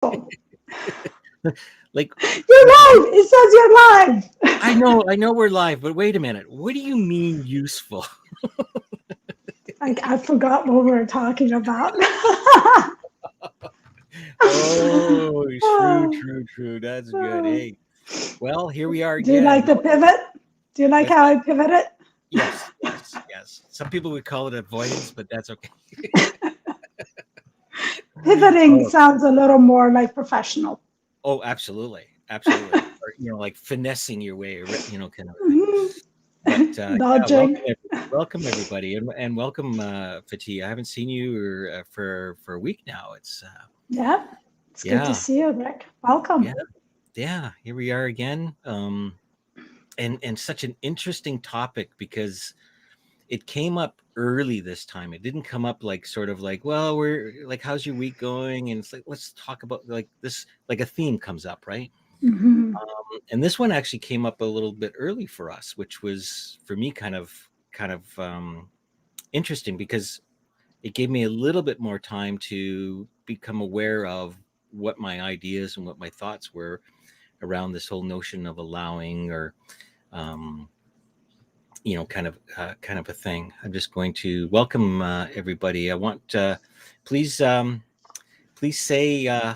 Like, You're live. It says you're live. I know we're live, but wait a minute. What do you mean useful? I forgot what we were talking about. Oh, true. That's good. Hey, well, here we are Do you again. like the pivot? Do you like What's how that? I pivoted? Yes. Some people would call it avoidance, but that's okay. Pivoting Oh, sounds a little more like professional. oh, absolutely. Or like finessing your way, kind of a thing. Mhm. But yeah, Dodging. welcome everybody, and welcome Fati. I haven't seen you for a week now. It's Yeah, it's good to yeah, see you, Rick. yeah, Welcome. yeah. Here we are again, and such an interesting topic because it came up early this time. It didn't come up like sort of like, well, we're like, how's your week going? And it's like, let's talk about like this, like a theme comes up, right? Hmm. And this one actually came up a little bit early for us, which was for me kind of interesting because it gave me a little bit more time to become aware of what my ideas and what my thoughts were around this whole notion of allowing or um, kind of a thing. I'm just going to welcome everybody. I want please please say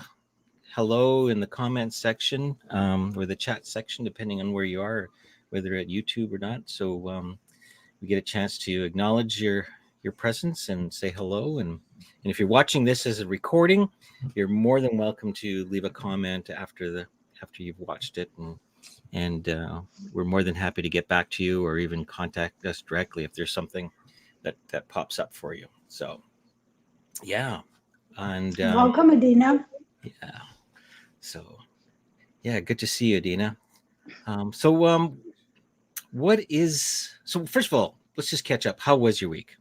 hello in the comments section or the chat section, depending on where you are, whether at YouTube or not. So we get a chance to acknowledge your presence and say hello. And if you're watching this as a recording, you're more than welcome to leave a comment after you've watched it, and we're more than happy to get back to you or even contact us directly if there's something that pops up for you. So yeah, and Welcome, Adina. yeah, so yeah, good to see you, Dina. So what is so? First of all, let's just catch up. How was your week?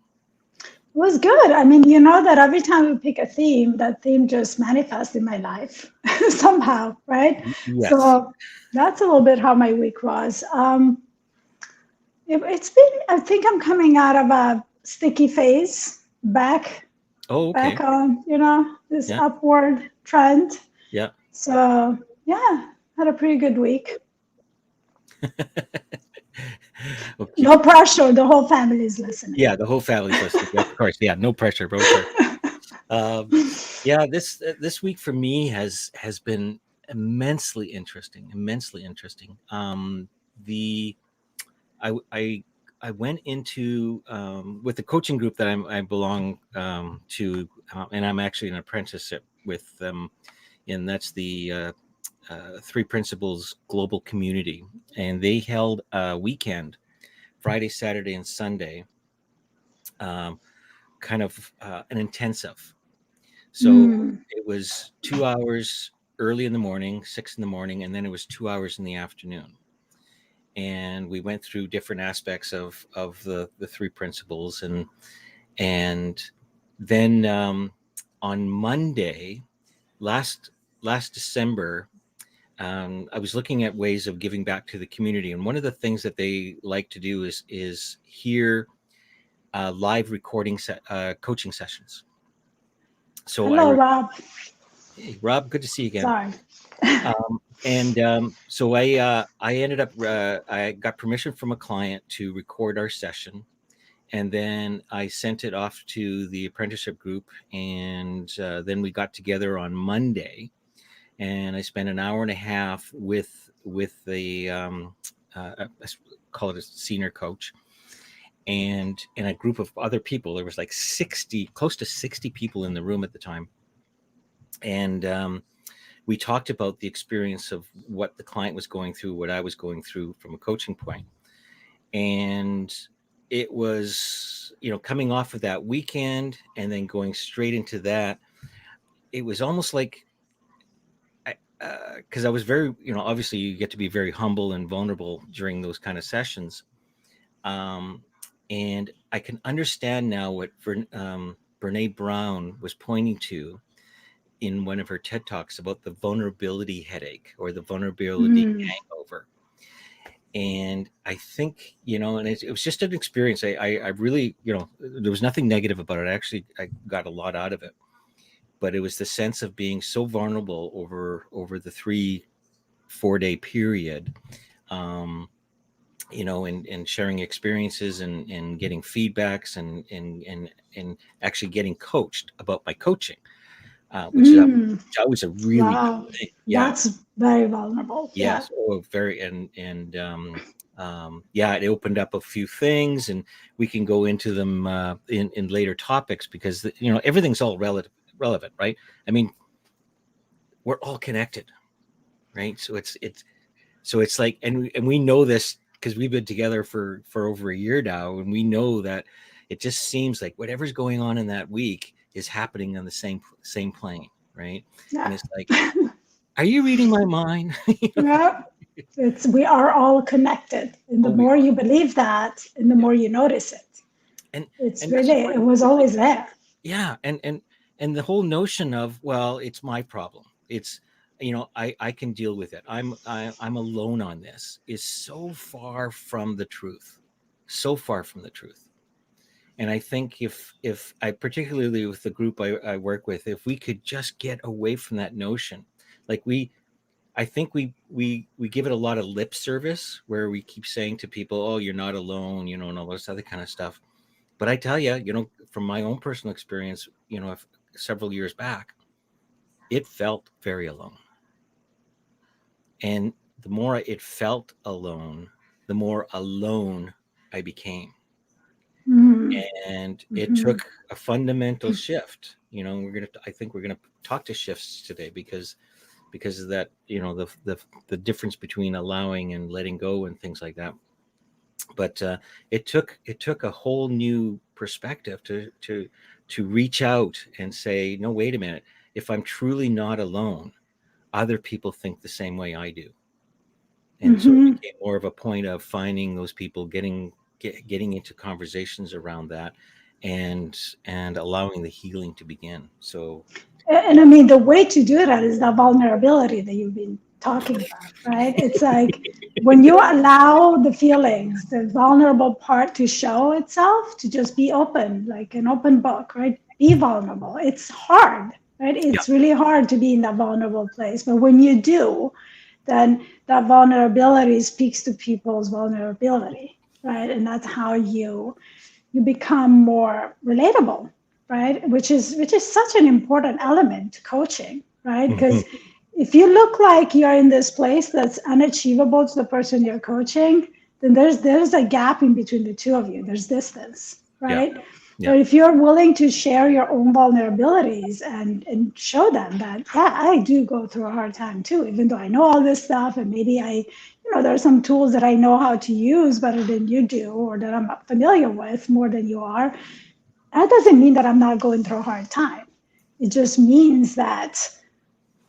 It was good. I mean, you know that every time we pick a theme, that theme just manifests in my life somehow, right? Yes. So that's a little bit how my week was. It's been, I think I'm coming out of a sticky phase, Oh, back okay. on, this Yeah. upward trend. Yeah. So yeah, had a pretty good week. Okay. No pressure. The whole family is listening. Yeah, the whole family's listening. Of course. Yeah, no pressure, no pressure. Um, yeah, this week for me has been immensely interesting. Immensely interesting. The I I went into with the coaching group that I belong to, and I'm actually an apprenticeship with them, and that's the Three Principles Global Community, and they held a weekend, Friday, Saturday, and Sunday, um, kind of an intensive. So Mm. it was 2 hours early in the morning, 6 in the morning, and then it was 2 hours in the afternoon. And we went through different aspects of the three principles, and then on Monday last last December, I was looking at ways of giving back to the community, and one of the things that they like to do is hear live recording coaching sessions. So Hello, Rob. hey, Rob, good to see you again. Sorry. And so I ended up I got permission from a client to record our session, and then I sent it off to the apprenticeship group, and then we got together on Monday, and I spent an hour and a half with the call it a senior coach, and a group of other people. There was like 60, close to 60 people in the room at the time, and we talked about the experience of what the client was going through, what I was going through from a coaching point. And it was, coming off of that weekend and then going straight into that, it was almost like, because I was very, obviously you get to be very humble and vulnerable during those kind of sessions. Um, and I can understand now what Brene Brown was pointing to in one of her TED Talks about the vulnerability headache or the vulnerability Mm. hangover. And I think, and it was just an experience. I really, there was nothing negative about it. I got a lot out of it. but it was the sense of being so vulnerable over the 3-4 day period, um, and sharing experiences and getting feedbacks and actually getting coached about my coaching, Mm. which was a really Wow. cool thing. Yeah. That's very vulnerable. Yeah. Yes. Oh, very. Yeah, it opened up a few things, and we can go into them in later topics, because everything's all relevant, right? I mean, we're all connected, right? So it's like, and we know this because we've been together for over a year now, and we know that it just seems like whatever's going on in that week is happening on the same plane, right? And Yeah. it's like, are you reading my mind? Yeah. We are all connected. And the Oh, we more are. you believe that, and the Yeah. more you notice it. and It's and that's really, why, it was like, always there. yeah, and the whole notion of, well, it's my problem, it's, I can deal with it, I'm alone on this, is so far from the truth, so far from the truth. And I think if I, particularly with the group I work with, if we could just get away from that notion, like I think we give it a lot of lip service, where we keep saying to people, oh, you're not alone, and all this other kind of stuff. But I tell you, from my own personal experience, several years back, it felt very alone. And the more it felt alone, the more alone I became. Mm-hmm. And it Mm-hmm. took a fundamental shift. I think we're gonna talk to shifts today, because of that, the difference between allowing and letting go and things like that. But it took a whole new perspective to reach out and say, no, wait a minute, if I'm truly not alone, other people think the same way I do. And so it Mm-hmm. became more of a point of finding those people, getting into conversations around that, and allowing the healing to begin. So And I mean, the way to do that is the vulnerability that you've been talking about, right? It's like when you allow the feelings, the vulnerable part to show itself, to just be open, like an open book, right? Be vulnerable. It's hard, right? yeah. It's really hard to be in that vulnerable place. But when you do, then that vulnerability speaks to people's vulnerability, right? And that's how you become more relatable, right? Which is such an important element to coaching, right? Mhm. Because if you look like you're in this place that's unachievable to the person you're coaching, then there's a gap in between the two of you. There's distance, Yeah. right? Yeah. But if you're willing to share your own vulnerabilities and show them that, yeah, I do go through a hard time too, even though I know all this stuff, and maybe there are some tools that I know how to use better than you do, or that I'm familiar with more than you are. That doesn't mean that I'm not going through a hard time. It just means that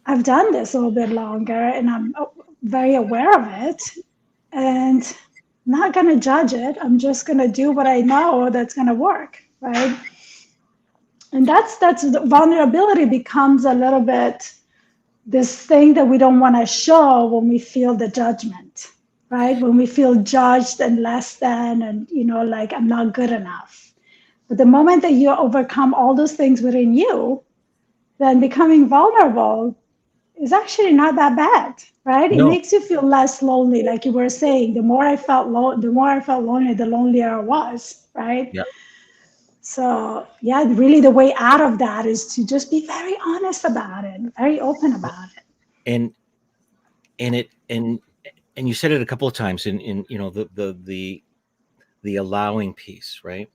I've done this a little bit longer, and I'm very aware of it, and I'm not going to judge it. I'm just going to do what I know that's going to work, right? And that's the vulnerability becomes a little bit this thing that we don't want to show when we feel the judgment, right? When we feel judged and less than, and like I'm not good enough. But the moment that you overcome all those things within you, then becoming vulnerable is actually not that bad, right? It No. makes you feel less lonely, like you were saying. The more I felt lonely, the lonelier I was, right? Yeah. So yeah, really the way out of that is to just be very honest about it, very open about it. and and it and you said it a couple of times in the allowing piece, right?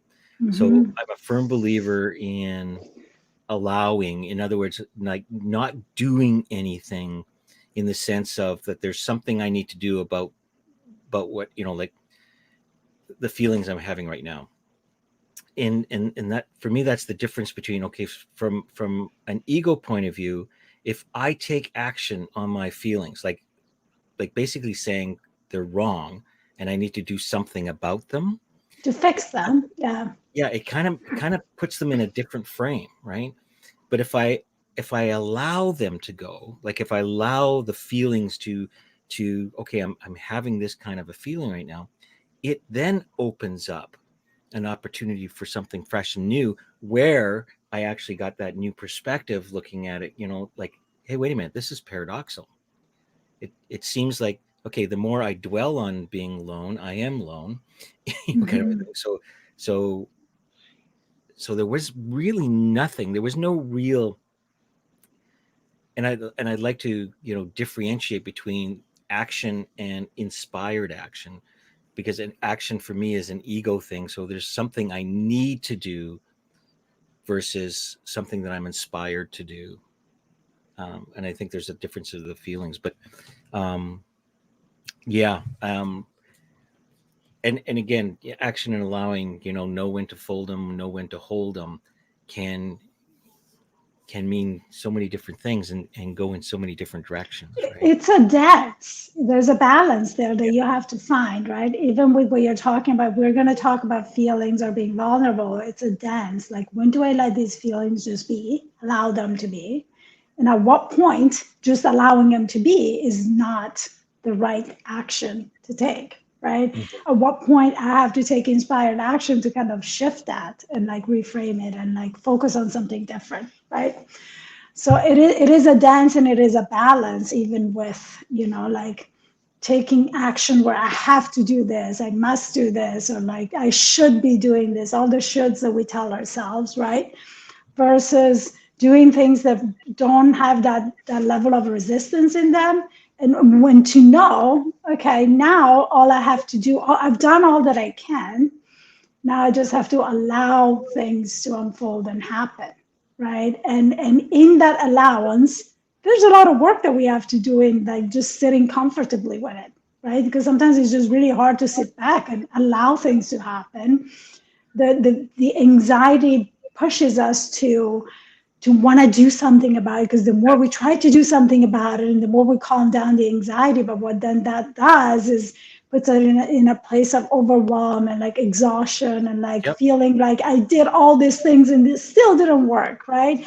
So Mm-hmm. I'm a firm believer in allowing, in other words, like not doing anything, in the sense of that there's something I need to do about what, like the feelings I'm having right now. And that, for me, that's the difference between, okay, from an ego point of view, if I take action on my feelings, like basically saying they're wrong and I need to do something about them, To fix them, yeah. yeah, it kind of puts them in a different frame, right? But if I allow them to go, like if I allow the feelings to okay, I'm having this kind of a feeling right now, it then opens up an opportunity for something fresh and new, where I actually got that new perspective looking at it, like, hey, wait a minute, this is paradoxical. It seems like, okay, the more I dwell on being lone, I am lone, kind of a Mm-hmm. thing. So so there was really nothing. There was no real, and I'd like to, differentiate between action and inspired action, because an action for me is an ego thing. So there's something I need to do versus something that I'm inspired to do. And I think there's a difference of the feelings, but um, yeah. And again, action and allowing, know when to fold them, know when to hold them, can can mean so many different things, and go in so many different directions, right? It's a dance. There's a balance there that you have to find, right? Even with what you're talking about, we're going to talk about feelings or being vulnerable. It's a dance. Like, when do I let these feelings just be, allow them to be? And at what point, just allowing them to be is not the right action to take, right? Mhm. At what point I have to take inspired action to kind of shift that and like reframe it and like focus on something different, right? So it is a dance and it is a balance, even with, like taking action where I have to do this, I must do this, or like I should be doing this, all the shoulds that we tell ourselves, right? Versus doing things that don't have that level of resistance in them. And when to know, okay, now all I have to do, I've done all that I can. Now I just have to allow things to unfold and happen, right? And in that allowance, there's a lot of work that we have to do in like just sitting comfortably with it, right? Because sometimes it's just really hard to sit back and allow things to happen. The anxiety pushes us to want to do something about it, because the more we try to do something about it and the more we calm down the anxiety, but what then that does is puts it in a place of overwhelm and like exhaustion and like Yep. feeling like I did all these things and this still didn't work, right?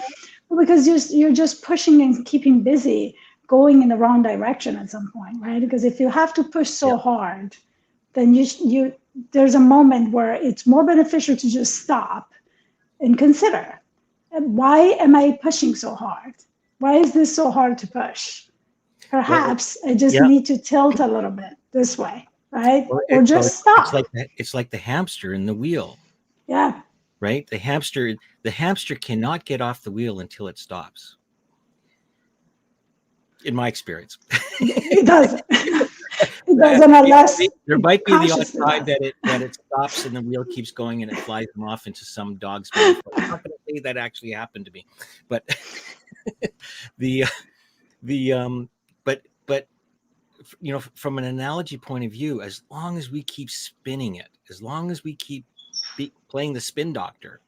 Because you're just pushing and keeping busy, going in the wrong direction at some point, right? Because if you have to push so Yep. hard, then you there's a moment where it's more beneficial to just stop and consider, why am I pushing so hard? Why is this so hard to push? Well, Perhaps I just yeah. need to tilt a little bit this way, right? Well, Or just it's stop. like the hamster in the wheel, Yeah, right? The hamster cannot get off the wheel until it stops. In my experience, it doesn't. It doesn't unless there it might be the odd consciously time does. that it stops and the wheel keeps going and it flies them off into some dog's mouth. But I'm not going to say that actually happened to me, but the the but from an analogy point of view, as long as we keep spinning it, as long as we keep playing the spin doctor,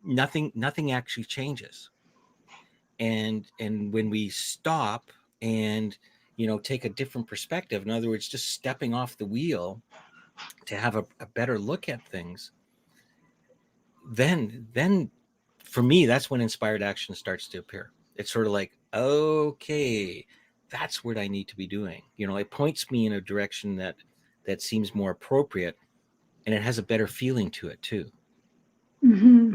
nothing actually changes. And when we stop and take a different perspective, in other words, just stepping off the wheel to have a better look at things, then for me, that's when inspired action starts to appear. It's sort of like, okay, that's what I need to be doing. It points me in a direction that seems more appropriate, and it has a better feeling to it too. Hmm.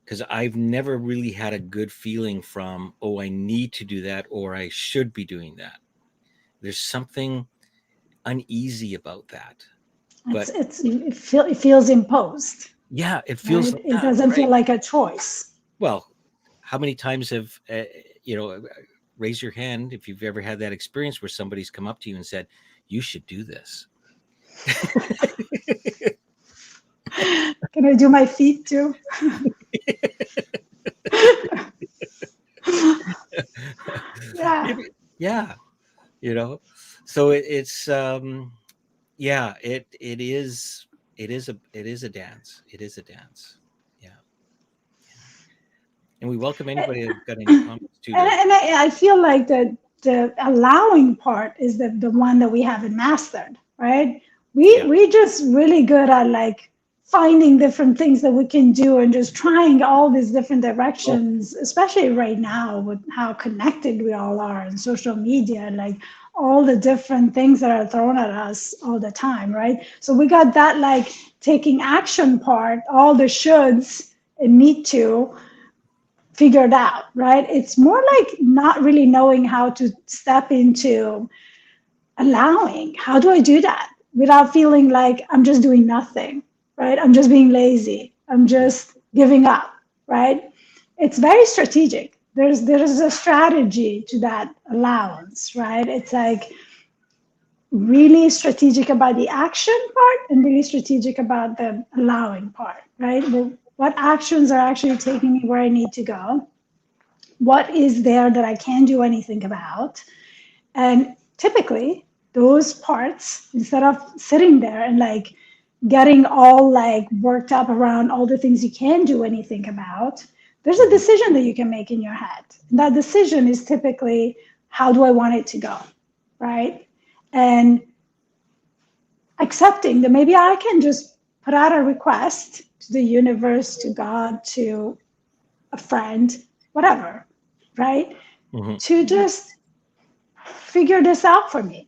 Because I've never really had a good feeling from, oh, I need to do that or I should be doing that. There's something uneasy about that. But it feels imposed, yeah, it feels right? like It that, doesn't feel right? like a choice. Well, how many times have raise your hand if you've ever had that experience where somebody's come up to you and said, "You should do this." Can I do my feet too? Yeah. Yeah, you know. So it's yeah, it is a dance. It is a dance. Yeah, yeah. And we welcome anybody that's got any comments too. To And I feel like the allowing part is the one that we haven't mastered, right? We Yeah. we just really good at like finding different things that we can do and just trying all these different Oh, directions, especially right now with how connected we all are in social media and like all the different things that are thrown at us all the time, right? So we got that like taking action part, all the shoulds, and need to figure it out, right? It's more like not really knowing how to step into allowing. How do I do that without feeling like I'm just doing nothing, right? I'm just being lazy. I'm Yeah. just giving up, right? It's very strategic. There's a strategy to that allowance, right? It's like really strategic about the action part and really strategic about the allowing part, right? What actions are actually taking me where I need to go? What is there that I can't do anything about? And typically, those parts, instead of sitting there and like getting all like worked up around all the things you can do anything about, there's a Mhm. decision that you can make in your head. And that decision is typically, how do I want it to go? Right? And accepting that maybe I can just put out a request to the universe, to God, to a friend, whatever, right? Mhm. To just figure this out for me,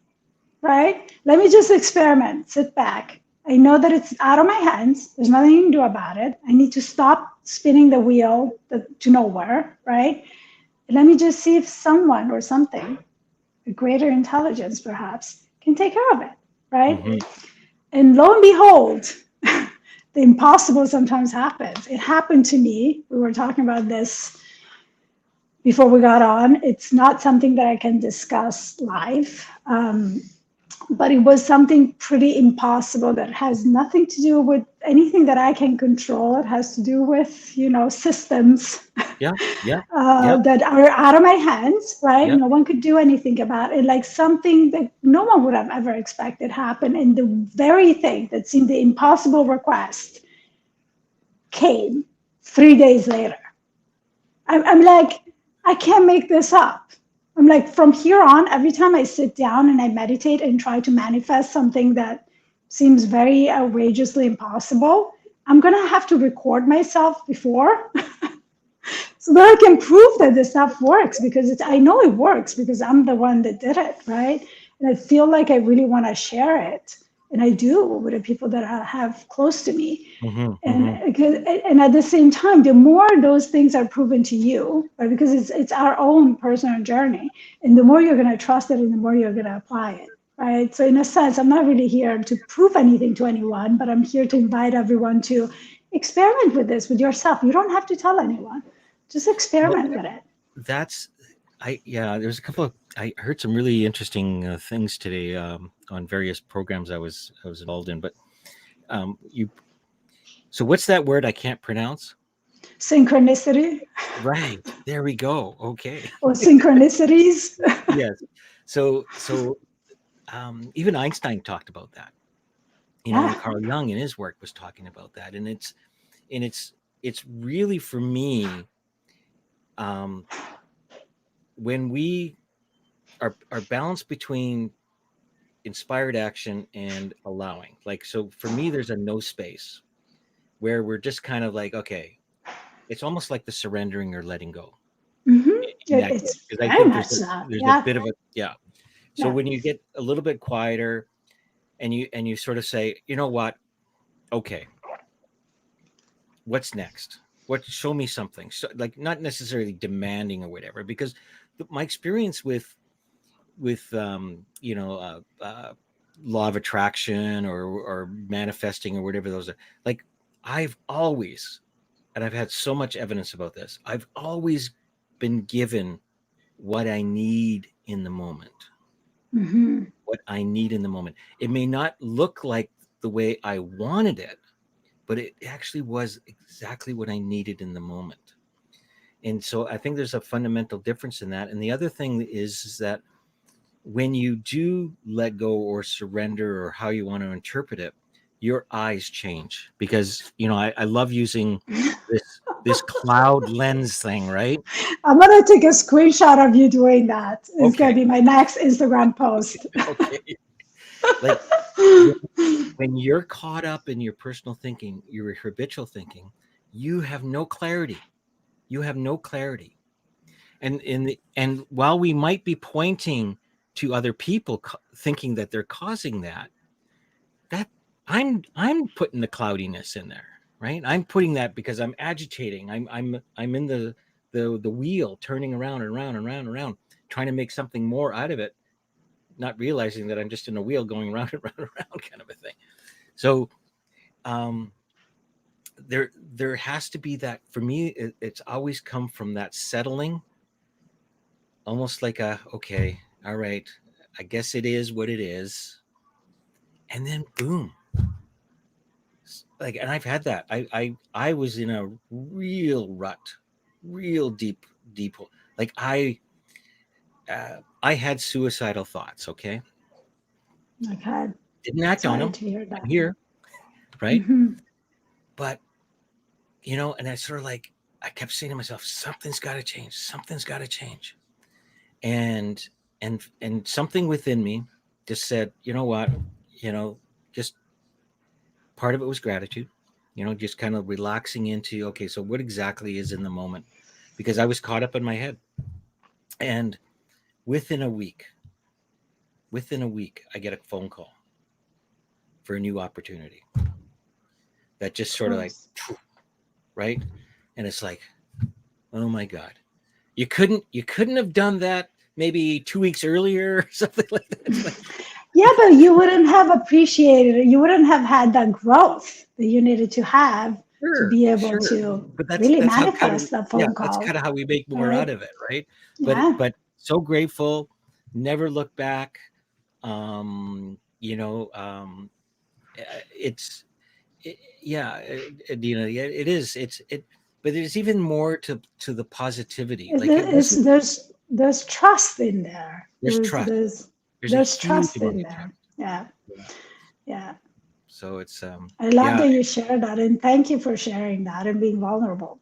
right? Let me just experiment, sit back. I know that it's out of my hands. There's nothing you can do about it. I need to stop spinning the wheel to nowhere, right? Let me just see if someone or something, a greater intelligence perhaps, can take care of it, right? Mhm. And lo and behold, the impossible sometimes happens. It happened to me. We were talking about this before we got on. It's not something that I can discuss live, but it was something pretty impossible that has nothing to do with anything that I can control. It has to do with, systems Yeah. Yeah. Yeah. that are out of my hands, right? Yeah. No one could do anything about it. Like something that no one would have ever expected happen. And the very thing that seemed the impossible request came 3 days later. I'm like, I can't make this up. I'm like, from here on, every time I sit down and I meditate and try to manifest something that seems very outrageously impossible, I'm going to have to record myself before so that I can prove that this stuff works, because I know it works because I'm the one that did it, right? And I feel like I really want to share it. And I do with the people that I have close to me. Mhm. And Mhm. and at the same time, the more those things are proven to you, right? Because it's our own personal journey, and the more you're going to trust it, and the more you're going to apply it, right? So in a sense, I'm not really here to prove anything to anyone, but I'm here to invite everyone to experiment with this with yourself. You don't have to tell anyone. Just Well, experiment with it. that's yeah. There's a couple of I heard some really interesting things today on various programs I was involved in. But you so what's that word I can't pronounce? Synchronicity Right there we go. Okay. or synchronicities. Yes. So even Einstein talked about that. And Yeah. Carl Jung in his work was talking about that. And it's really for me um, when we are balanced between inspired action and allowing. Like, so for me, there's a no space where we're just kind of like, okay, it's almost like the surrendering or letting go Mm-hmm. in that case. It's Because I very think much that. there's a Yeah. bit of a, yeah. So Yeah. when you get a little bit quieter and you sort of say, you know what, okay, what's next? What show me something? So, like, not necessarily demanding or whatever, because my experience with law of attraction or manifesting or whatever those are, like, I've always, and I've had so much evidence about this, I've always been given what I need in the moment. Mm-hmm. What I need in the moment. It may not look like the way I wanted it, but it actually was exactly what I needed in the moment. And so I think there's a fundamental difference in that. And the other thing is that when you do let go or surrender or how you want to interpret it, your eyes change because I love using this cloud lens thing, right? I'm gonna take a screenshot of you doing that. It's gonna Okay. be my next Instagram post. Okay. Like when you're caught up in your personal thinking, your habitual thinking, you have no clarity. You have no clarity. And while we might be pointing to other people thinking that they're causing that I'm putting the cloudiness in there. right? I'm putting that because I'm agitating. I'm in the wheel turning around and around and around and around, trying to make something more out of it, not realizing that I'm just in a wheel going round and round and round kind of a thing. So um, there has to be that for me. It's always come from that settling, almost like a okay, all right, I guess it is what it is, and then boom, like, and I've had that. I was in a real rut, real deep hole. Like I had suicidal thoughts. Okay, Okay. didn't act on Sorry them. to hear I'm that. here, right? Hmm. But and I sort of like I kept saying to myself, something's got to change. Something's got to change. And and something within me just said, you know what, just part of it was gratitude. Just kind of relaxing into okay, so what exactly is in the moment? Because I was caught up in my head. And within a week, I get a phone call for a new opportunity that just Of sort of like, course. right? And it's like, oh my God, you couldn't have done that maybe 2 weeks earlier or something like that. It's like, Yeah, but you wouldn't have appreciated it. You wouldn't have had that growth that you needed to have to sure, be able sure. to But that's really that's how kind of manifest that yeah, phone that's call, kind of how we make more right? out of it, right? But Yeah. so grateful, never look back. Um, you know, um, it's yeah, yeah, it is. But there's even more to the positivity. Like it It's, wasn't. there's trust in there. There's trust. There's a There's huge trust amount in of there. trust. Yeah. Yeah. Yeah. So it's I love yeah. that you shared that, and thank you for sharing that and being vulnerable.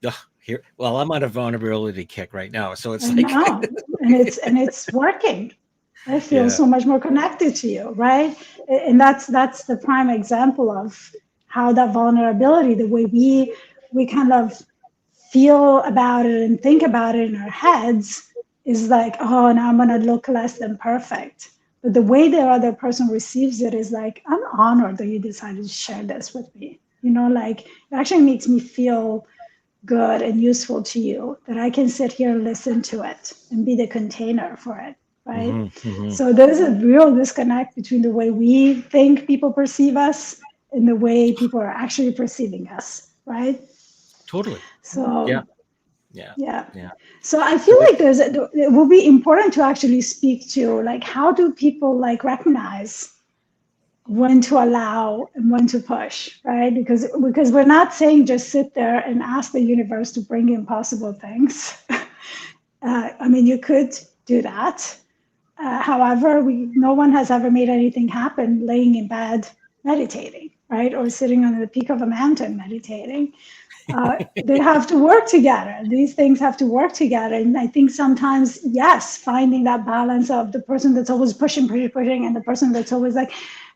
Ugh, here, well, I'm on a vulnerability kick right now, so it's I like, know, and it's working. I feel yeah. so much more connected to you, right? And that's the prime example of how that vulnerability, the way we kind of feel about it and think about it in our heads, is like, oh, now I'm gonna look less than perfect. But the way the other person receives it is like, I'm honored that you decided to share this with me. Like it actually makes me feel good and useful to you that I can sit here and listen to it and be the container for it, right? Hmm, hmm. So there's a real disconnect between the way we think people perceive us and the way people are actually perceiving us, right? Totally. Yeah, So yeah, yeah. yeah. So I So feel like it will be important to actually speak to like how do people like recognize when to allow and when to push, right? Because we're not saying just sit there and ask the universe to bring impossible things. I mean, you could do that. However, no one has ever made anything happen laying in bed meditating, right? Or sitting on the peak of a mountain meditating. They have to work together. These things have to work together. And I think sometimes, yes, finding that balance of the person that's always pushing, pushing, pushing, and the person that's always like,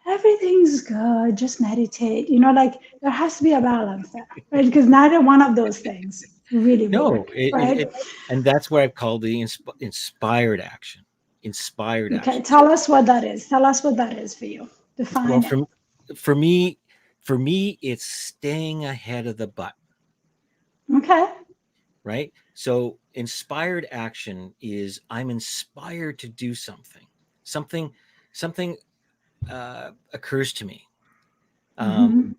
everything's good, just meditate. Like there has to be a balance there, right? Because neither one of those things really no, work, right? and that's what I've called the inspired action. Inspired Okay, action. tell us what that is. Tell us what that is for you. Well, Define it. for me, it's staying ahead of the butt, Okay. right? So inspired action is I'm inspired to do something. Something, something occurs to me. Mm-hmm.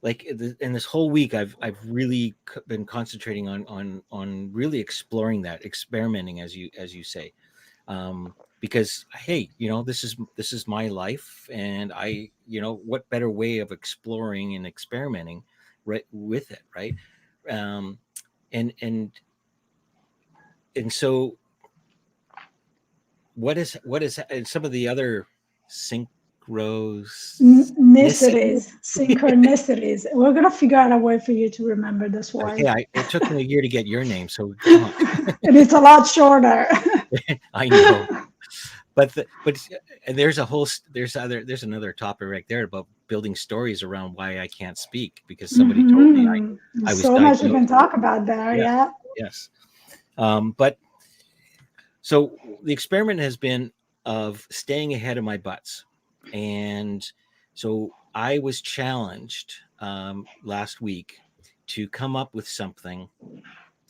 Like in this whole week, I've really been concentrating on really exploring that, experimenting, as you say, because hey, this is my life, and what better way of exploring and experimenting right with it, right? Um, and and and so what is and some of the other synchronicity. Synchronicities. We're gonna figure out a way for you to remember this Hey, word. it took me a year to get your name, so come on. And it's a lot shorter. I know, but and there's another topic right there about building stories around why I can't speak because somebody told me I There's was so much we can diagnosed. talk about there. Yes, Yeah. yes. But so the experiment has been of staying ahead of my butts, and so I was challenged last week to come up with something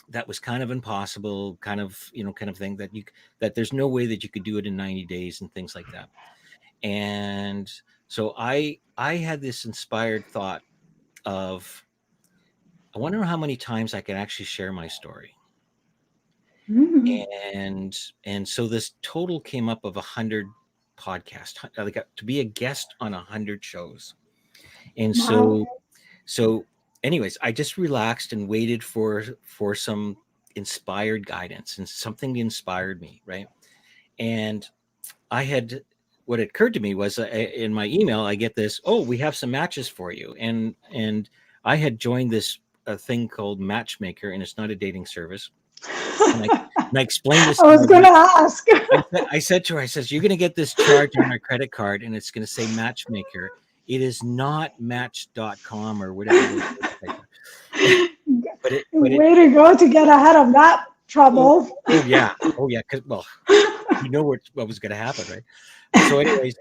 that was kind of impossible, kind of, kind of thing that there's no way that you could do it in 90 days and things like that. And so I had this inspired thought of, I wonder how many times I can actually share my story. Mm. And so this total came up of 100 podcasts, like to be a guest on 100 shows. And Wow. so anyways, I just relaxed and waited for some inspired guidance, and something inspired me, right? And I had, what occurred to me was, in my email I get this, oh, we have some matches for you. And I had joined this a thing called Matchmaker, and it's not a dating service. And I explained this I to was my going wife. to ask. I said to her, I says, you're going to get this charge on my credit card, and it's going to say Matchmaker. It is not Match.com or whatever those websites are. but it Way to go to get ahead of that oh, trouble. oh yeah, because, well, you know what was going to happen, right? So anyways,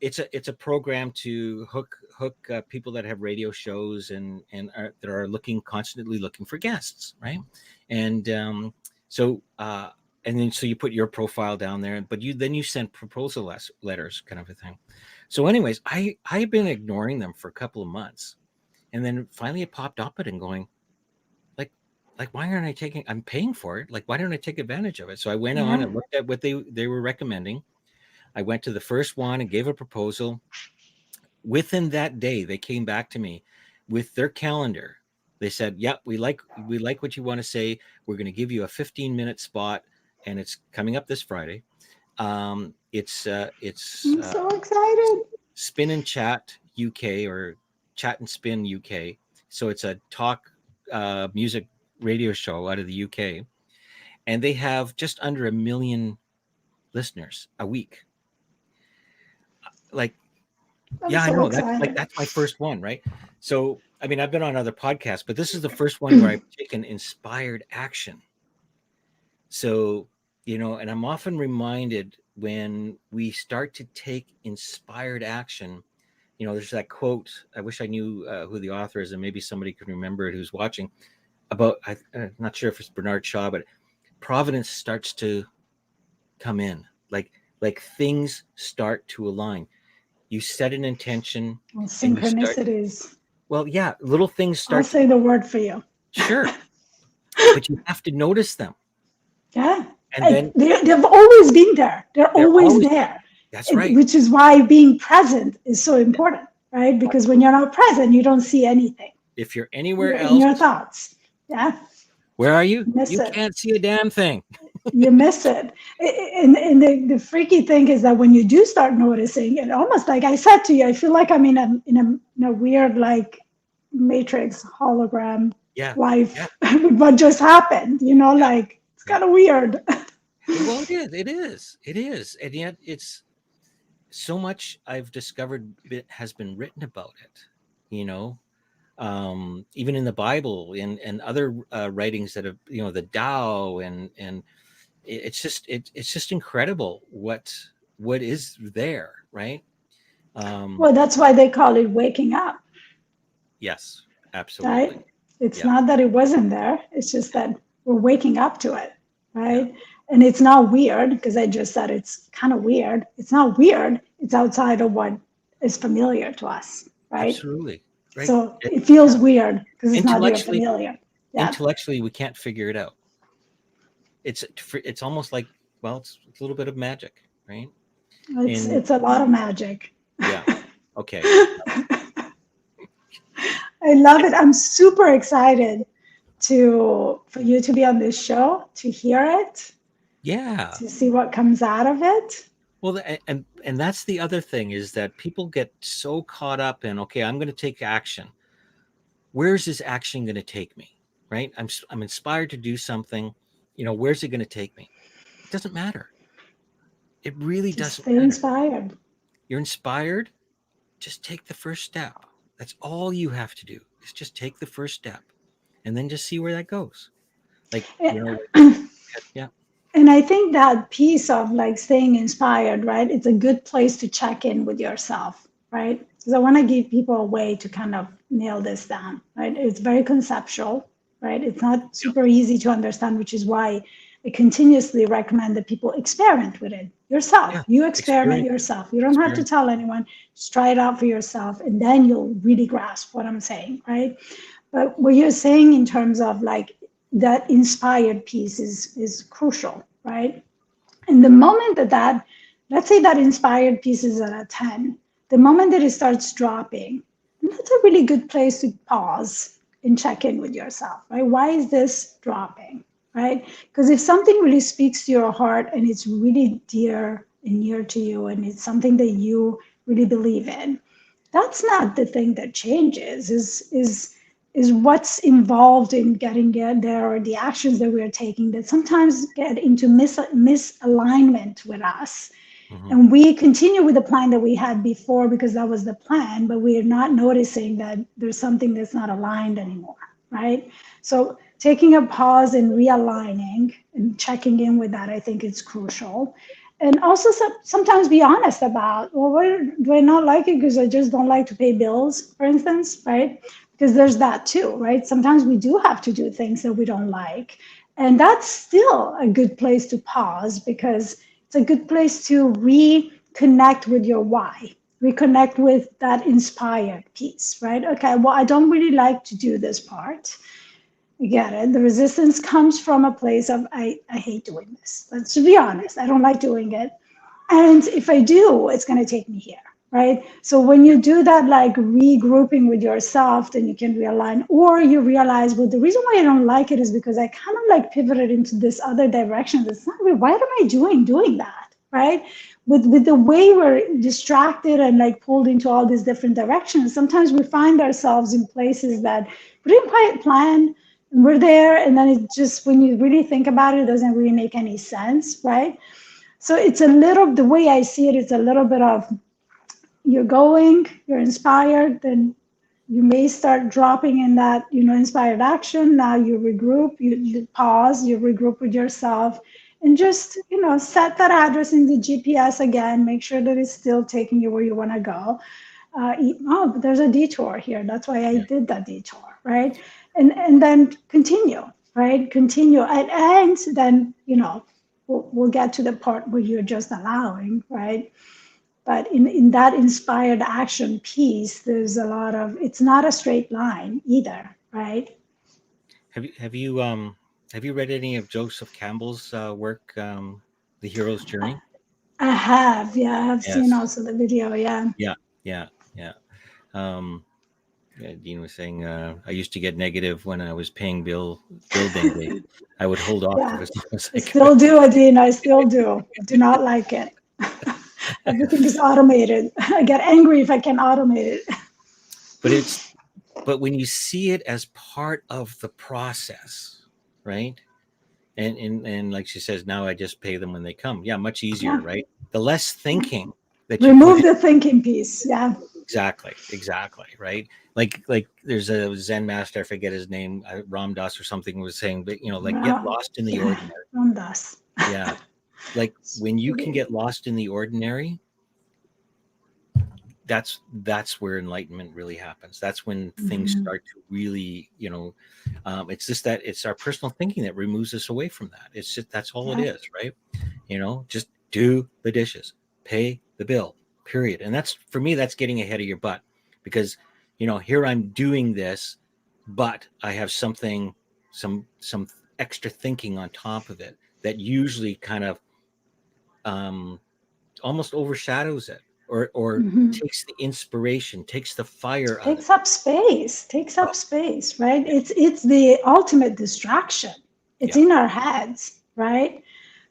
it's a program to hook people that have radio shows and that are constantly looking for guests, right? And so and then so you put your profile down there, but you send proposal letters, kind of a thing. So anyways, I've been ignoring them for a couple of months, and then finally it popped up and going, like why aren't I taking, I'm paying for it, like why don't I take advantage of it? So I went on Yeah. and looked at what they were recommending. I went to the first one and gave a proposal. Within that day, they came back to me with their calendar. They said, "Yep, we like what you want to say. We're going to give you a 15-minute spot, and it's coming up this Friday. It's I'm so excited. Spin and Chat UK, or Chat and Spin UK. So it's a talk music radio show out of the UK, and they have just under 1 million listeners a week. Like, I'm yeah, I so know. excited. That's my first one, right? So, I mean, I've been on other podcasts, but this is the first one where I've taken inspired action. So, and I'm often reminded, when we start to take inspired action, there's that quote. I wish I knew who the author is, and maybe somebody can remember it who's watching. About, I'm not sure if it's Bernard Shaw, but providence starts to come in, like things start to align. You set an intention, Well, and you start. synchronicities. Well, yeah, little things I'll start to. say the word for you. Sure, but you have to notice them, Yeah. and then They've always been there. They're they're always always. there, That's right. which is why being present is so important, right? Because when you're not present, you don't see anything. If you're anywhere You're in else, your thoughts. Yeah. where are you? You miss You it. can't see a damn thing. You miss it. And the freaky thing is that when you do start noticing, and almost like I said to you, I feel like I'm in a weird, like, matrix hologram Yeah, yeah, life with what just happened, yeah, like it's yeah. kind of weird. Well, it is. It is, and yet it's so much I've discovered has been written about it. You know, even in the Bible and other writings that have, the Tao, and it's just incredible what is there, right? Um, Well, that's why they call it waking up, yes, absolutely. right? It's Yeah, not that it wasn't there, it's just that we're waking up to it, yeah, right? And it's not weird, because I just said it's kind of weird. It's not weird, it's outside of what is familiar to us, right? absolutely. Right. So it feels Yeah. weird because it's not your Intellectually, familiar. Yeah. intellectually, we can't figure it out. It's almost like, well, it's a little bit of magic, right? It's And it's a lot of magic. yeah, okay, I love it. I'm super excited for you to be on this show, to hear it, yeah. to see what comes out of it. Well, and that's the other thing, is that people get so caught up in, okay, I'm going to take action. Where's this action going to take me? Right? I'm inspired to do something. Where's it going to take me? It doesn't matter. It really Just doesn't stay matter. inspired. You're inspired. Just take the first step. That's all you have to do, is just take the first step, and then just see where that goes. Like, yeah, And I think that piece of like staying inspired, right? It's a good place to check in with yourself, right? because I want to give people a way to kind of nail this down, right? It's very conceptual, right? It's not Yeah. super easy to understand, which is why I continuously recommend that people experiment with it yourself. Yeah. You experiment Experience. yourself. You don't have to Experience. tell anyone. Just try it out for yourself, and then you'll really grasp what I'm saying, right? But what you're saying in terms of like that inspired piece is crucial, right? And the moment that, let's say that inspired piece is at a 10, the moment that it starts dropping, that's a really good place to pause and check in with yourself, right? Why is this dropping, right? Because if something really speaks to your heart and it's really dear and near to you and it's something that you really believe in, that's not the thing that changes, is what's involved in getting there, or the actions that we're taking that sometimes get into misalignment with us. Hmm. And we continue with the plan that we had before because that was the plan, but we're not noticing that there's something that's not aligned anymore, right? So taking a pause and realigning and checking in with that, I think is crucial. And also sometimes be honest about, well, what do I not like it because I just don't like to pay bills, for instance, right? Because there's that too, right? Sometimes we do have to do things that we don't like. And that's still a good place to pause because it's a good place to reconnect with your why, reconnect with that inspired piece, right? Okay, well, I don't really like to do this part. I get it. The resistance comes from a place of, I hate doing this. Let's be honest. I don't like doing it. And if I do, it's going to take me here, right? So when you do that, like regrouping with yourself, then you can realign, or you realize, well, the reason why I don't like it is because I kind of like pivoted into this other direction. That's not really, why am I doing that, right? With the way we're distracted and like pulled into all these different directions, sometimes we find ourselves in places that we didn't quite plan. And we're there, and then it just, when you really think about it, it doesn't really make any sense, right? So it's a little, the way I see it, it's a little bit of you're going, you're inspired, then you may start dropping in that, inspired action. Now you regroup, you pause, you regroup with yourself, and just, set that address in the GPS again, make sure that it's still taking you where you want to go. Oh, but there's a detour here. That's why I Yeah. did that detour, right? And then continue, right? Continue, and then we'll get to the part where you're just allowing, right? But in that inspired action piece, there's a lot of, it's not a straight line either, right? Have you read any of Joseph Campbell's work, The Hero's Journey? I have, yeah, I have seen Yes. also the video, yeah. Yeah. Yeah. Yeah. Um, yeah, Dean was saying, I used to get negative when I was paying bill day. I would hold off Yeah, as long as I I could. still do, Adine, I still do. I do not like it. Everything is automated. I get angry if I can automate it. But it's but when you see it as part of the process, right? And like she says, now I just pay them when they come. Yeah, much easier, Yeah, right? The less thinking that you put remove in. the thinking piece. Yeah, Exactly, right? Like there's a Zen master, I forget his name, Ram Dass or something, was saying, but like get lost in the yeah, ordinary. from this. Yeah, like when you can get lost in the ordinary, that's where enlightenment really happens. That's when things Mhm. start to really, it's just that it's our personal thinking that removes us away from that. It's just, that's all it Yeah. is, right? Just do the dishes, pay the bill, period. And that's, for me, that's getting ahead of your butt, because here I'm doing this, but I have some extra thinking on top of it that usually kind of um almost overshadows it, or Mhm. takes the inspiration, takes the fire out of Takes it. up space. Takes Oh, up space, right? yeah, It's the ultimate distraction. It's yeah, in our heads, right?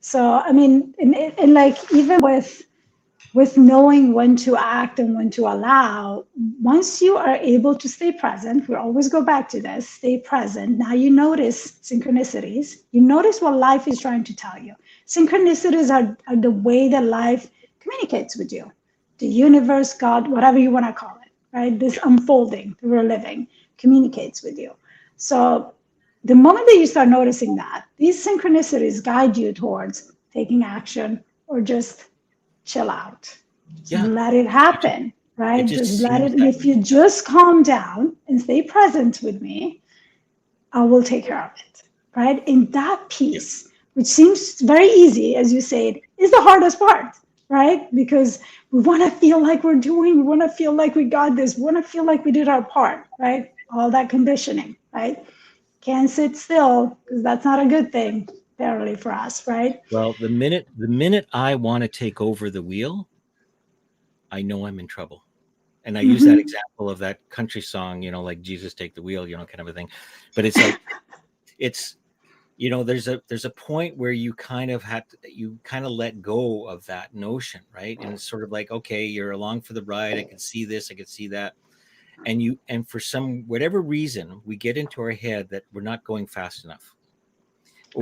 So I mean, and like even with knowing when to act and when to allow, once you are able to stay present, we always go back to this, stay present. Now you notice synchronicities. You notice what life is trying to tell you. Synchronicities are the way that life communicates with you. The universe, God, whatever you want to call it, right? This yeah, unfolding that we're living communicates with you. So the moment that you start noticing that, these synchronicities guide you towards taking action or just chill out. Just yeah. let it happen. It right? just Just let seems it, that if you just calm down and stay present with me, I will take care of it, right? In that yeah. piece, which seems very easy, as you said, is the hardest part, right? Because we want to feel like we want to feel like we got this, we want to feel like we did our part, right? All that conditioning, right? Can't sit still because that's not a good thing, apparently, for us, right? Well, the minute I want to take over the wheel, I know I'm in trouble. And I use that Mm-hmm. example of that country song, like Jesus take the wheel, kind of a thing. But it's like it's there's a point where you kind of let go of that notion, right? And it's sort of like, okay, you're along for the ride. I can see this, I can see that. And for some whatever reason, we get into our head that we're not going fast enough,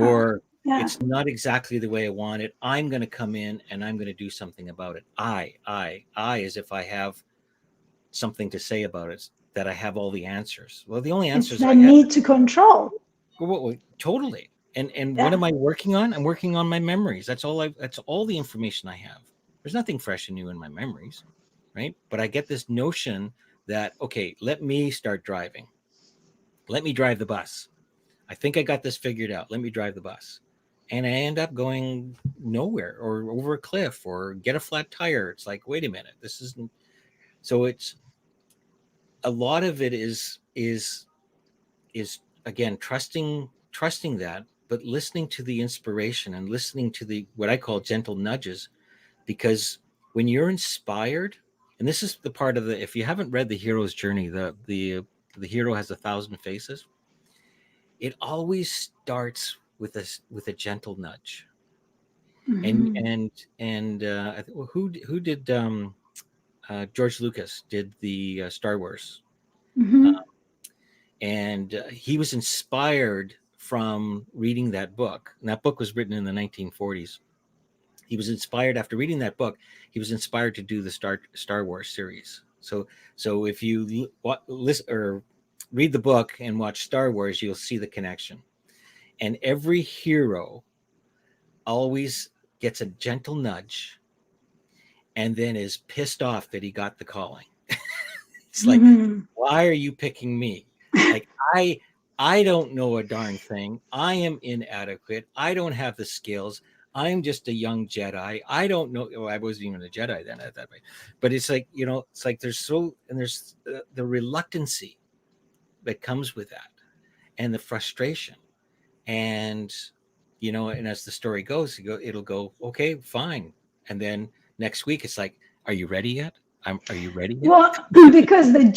Ah, or yeah, it's not exactly the way I want it. I'm going to come in and I'm going to do something about it. I, as if I have something to say about it, that I have all the answers. Well, the only it's answers I the have, need to control. totally. And what Yeah, am I working on? I'm working on my memories. That's all the information I have. There's nothing fresh and new in my memories, right? But I get this notion that, okay, let me start driving. Let me drive the bus. I think I got this figured out. Let me drive the bus. And I end up going nowhere, or over a cliff, or get a flat tire. It's like, wait a minute, this isn't. So it's a lot of it is again trusting that, but listening to the inspiration and listening to the what I call gentle nudges. Because when you're inspired, and this is the part of the, if you haven't read the hero's journey, the hero has 1,000 faces. It always starts with a gentle nudge. and mm-hmm. and and I think, well, who did George Lucas did the Star Wars. uh, Mm-hmm. and he was inspired from reading that book. And that book was written in the 1940s. He was inspired after reading that book. He was inspired to do the Star Wars series. So if you listen or read the book and watch Star Wars, you'll see the connection. And every hero always gets a gentle nudge and then is pissed off that he got the calling. It's like, Mm-hmm. why are you picking me? Like, I don't know a darn thing. I am inadequate. I don't have the skills. I'm just a young Jedi. I don't know. Well, I wasn't even a Jedi then at that point. But it's like, it's like there's the reluctancy that comes with that, and the frustration. And and as the story goes, it'll go, okay, fine. And then next week it's like, are you ready yet? Are you ready yet? Well, because that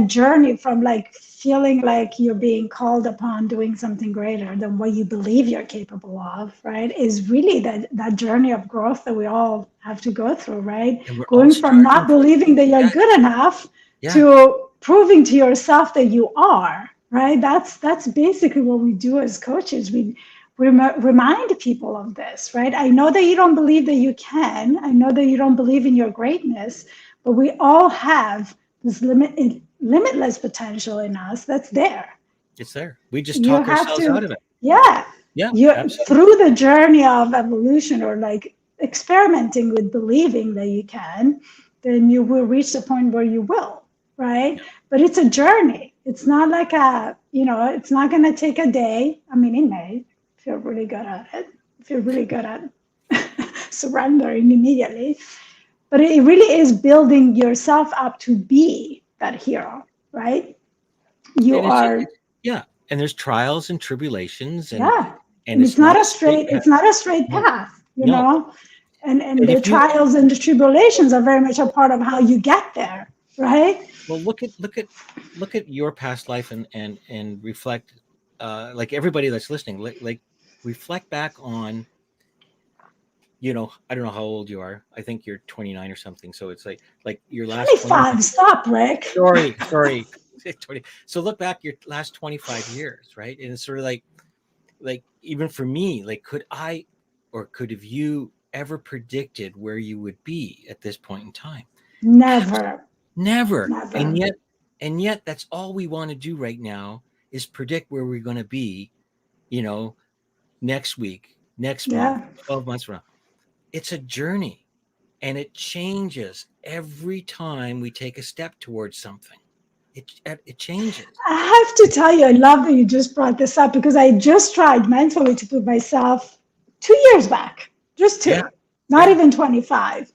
journey from like feeling like you're being called upon doing something greater than what you believe you're capable of, right, is really that journey of growth that we all have to go through, right? And we're all Going from starting not from, believing that you're yeah, good enough yeah. to proving to yourself that you are, right? That's basically what we do as coaches. We remind people of this, right? I know that you don't believe that you can. I know that you don't believe in your greatness, but we all have this limitless potential in us that's there. It's there. We just You talk have ourselves out to, of it. yeah, Yeah, you absolutely. through the journey of evolution or like experimenting with believing that you can, then you will reach the point where you will, right? Yeah. But it's a journey. It's not like it's not going to take a day. I mean, it may if you're really good at it, if you're really good at surrendering immediately. But it really is building yourself up to be that hero, right? You And it's are, yeah. And there's trials and tribulations, yeah. and And it's it's not not a a straight straight, path. it's not a straight No, path, you no. know? And And the if you trials and the tribulations are very much a part of how you get there, right? well, look at your past life, and reflect, like everybody that's listening, like reflect back on, I don't know how old you are. I think you're 29 or something. So it's like your last 25. 25, stop, Rick. Sorry. 20. So look back your last 25 years, right? And it's sort of like even for me, like could I, or could have you ever predicted where you would be at this point in time? Never, Never. and never. yet and yet that's all we want to do right now, is predict where we're going to be, you know next week, next month, Yeah. 12 months from now. It's a journey, and it changes every time we take a step towards something, it changes. I have to tell you, I love that you just brought this up because I just tried mentally to put myself 2 years back, just Yeah, two, not yeah, even 25.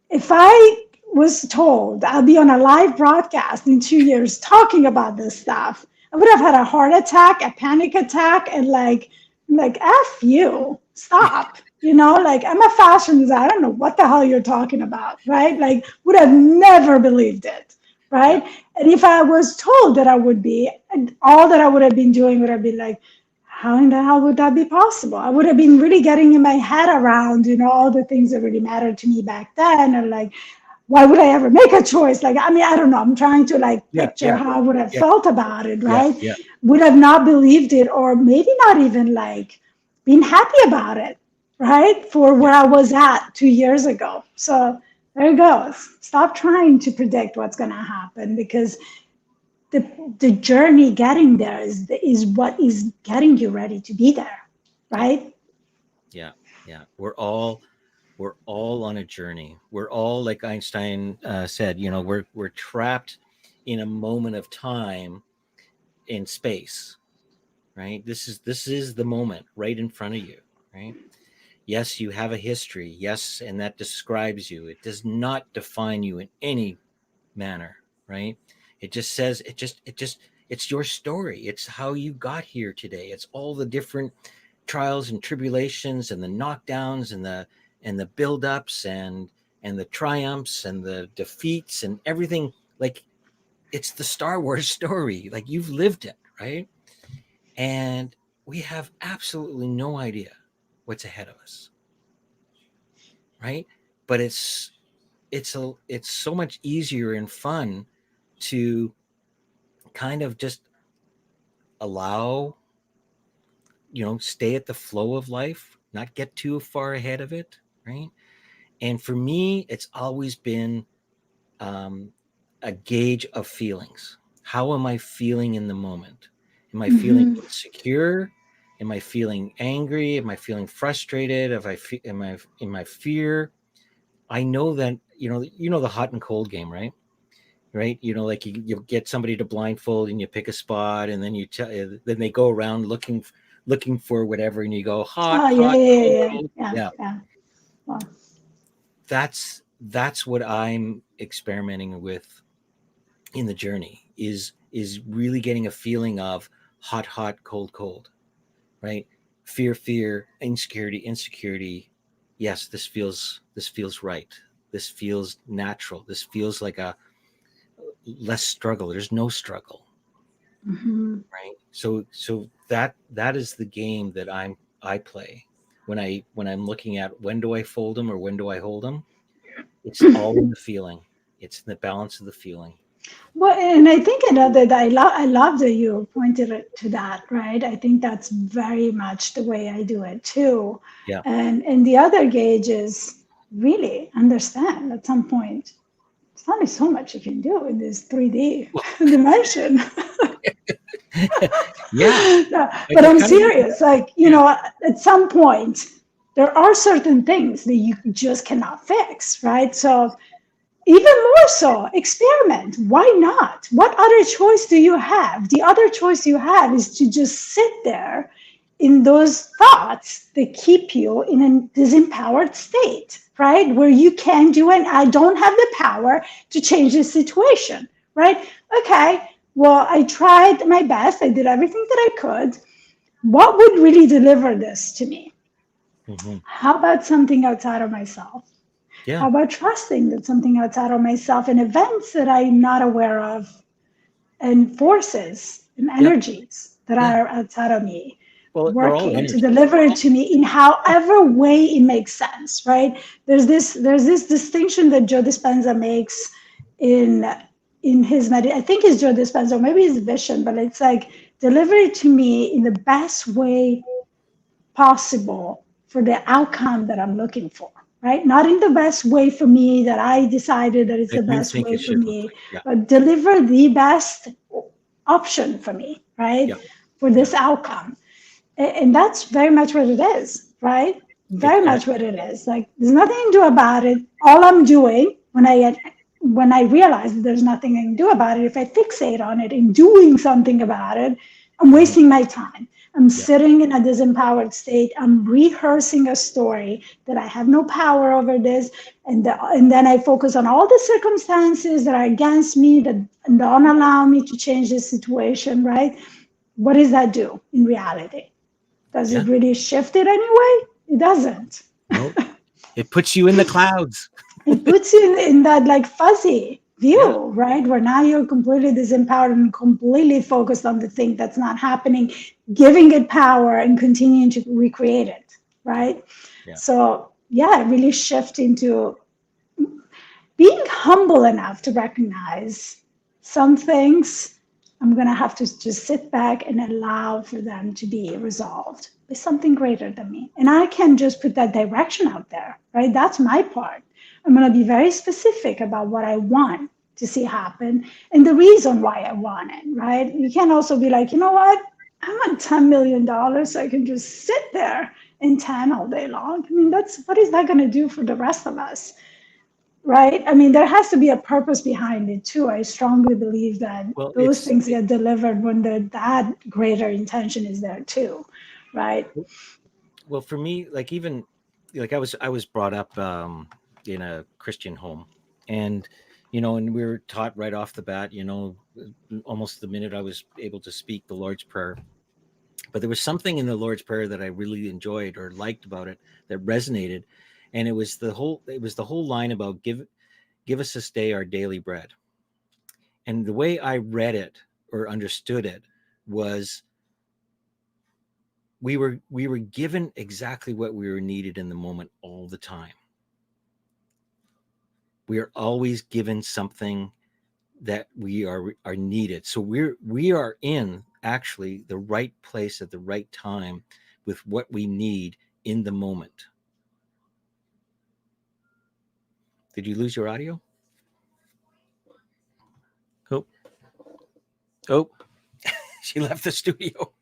If I was told I'll be on a live broadcast in 2 years talking about this stuff, I would have had a heart attack, a panic attack, and like F you, stop. Like I'm a fashion designer. I don't know what the hell you're talking about, right? Like would have never believed it, yeah, right? And if I was told that I would be, and all that I would have been doing would have been like, how in the hell would that be possible? I would have been really getting in my head around, all the things that really mattered to me back then, and like, why would I ever make a choice? Like, I mean, I don't know. I'm trying to like yeah, picture yeah, how I would have yeah, felt about it, yeah, right? yeah. Would have not believed it, or maybe not even like been happy about it, right? For Yeah. where I was at 2 years ago. So there it goes. Stop trying to predict what's going to happen because the journey getting there is what is getting you ready to be there, Yeah, right? yeah, yeah. We're all on a journey. We're all, like Einstein said, we're trapped in a moment of time in space, right? This is the moment right in front of you, right? Yes, you have a history. Yes, and that describes you. It does not define you in any manner, right? It just says it's your story. It's how you got here today. It's all the different trials and tribulations and the knockdowns and the build-ups and the triumphs and the defeats and everything. Like it's the Star Wars story. Like you've lived it, right? And we have absolutely no idea what's ahead of us, right? But it's so much easier and fun to kind of just allow, stay at the flow of life, not get too far ahead of it, right? And for me, it's always been um, a gauge of feelings. How am I feeling in the moment? Am I feeling Mm-hmm. insecure? Am I feeling angry? Am I feeling frustrated? Am I fear? I know that the hot and cold game, right? Right? Like you get somebody to blindfold and you pick a spot, and then then they go around looking for whatever, and you go hot, Oh yeah, hot, yeah, cold, yeah, cold. yeah, Yeah, yeah. Well, that's what I'm experimenting with in the journey is really getting a feeling of hot, hot, cold, cold, right? Fear, insecurity. Yes, this feels right. This feels natural. This feels like a less struggle. There's no struggle, mhm. right? So that is the game that I play when I'm looking at when do I fold them or when do I hold them. It's all in the feeling. It's in the balance of the feeling. Well, and I think another that I love that you pointed it to that, right? I think that's very much the way I do it too. Yeah. And the other gauge is really understand at some point. There's only so much you can do in this 3D Well, dimension. yeah. No, Like but I I'm kind of serious. Like, yeah. at some point, there are certain things that you just cannot fix, right? So even more so, experiment. Why not? What other choice do you have? The other choice you have is to just sit there in those thoughts that keep you in a disempowered state, right? Where you can do it. I don't have the power to change the situation, right? Okay, well, I tried my best. I did everything that I could. What would really deliver this to me? Hmm. How about something outside of myself? Yeah. How about trusting that something outside of myself and events that I'm not aware of and forces and Yeah. energies that Yeah. are outside of me Well, they're all working to energy. deliver it to me in however way it makes sense, right? There's this distinction that Joe Dispenza makes in his I think it's Joe Dispenza, or maybe it's Vision, but it's like deliver it to me in the best way possible for the outcome that I'm looking for, right? Not in the best way for me that I decided that it's the Like you best think way it for should look me, like. Yeah. but deliver the best option for me, Yeah. right? For Yeah. this outcome. And that's very much what it is, right? It Very much what it is. Like, there's nothing to do about it. All I'm doing when I realize that there's nothing I can do about it, if I fixate on it and doing something about it, I'm Mhm. wasting my time. I'm Yeah. sitting in a disempowered state. I'm rehearsing a story that I have no power over this, and then I focus on all the circumstances that are against me that don't allow me to change the situation. Right? What does that do in reality? Does Yeah. it really shift it anyway? It doesn't. No, it puts you in the clouds. It puts you in that like fuzzy Yeah. view, right? Where now you're completely disempowered and completely focused on the thing that's not happening, giving it power and continuing to recreate it, Yeah. right? Yeah. So yeah, really shift into being humble enough to recognize some things I'm going to have to just sit back and allow for them to be resolved by something greater than me. And I can just put that direction out there, right? That's my part. I'm going to be very specific about what I want to see happen and the reason why I want it, right? You can also be like, you know what? I want $10 million so I can just sit there and tan all day long. I mean, that's what is that going to do for the rest of us? Right? I mean, there has to be a purpose behind it too. I strongly believe that Well, those things get delivered when that greater intention is there too, right? well for me, like even like I was brought up in a Christian home, and and we were taught right off the bat, almost the minute I was able to speak the Lord's Prayer. But there was something in the Lord's Prayer that I really enjoyed or liked about it that resonated, and it was the whole line about give us this day our daily bread. And the way I read it or understood it was we were given exactly what we were needed in the moment all the time. We are always given something that we are needed. So we are in actually the right place at the right time with what we need in the moment. Did you lose your audio? Oh, oh, she left the studio.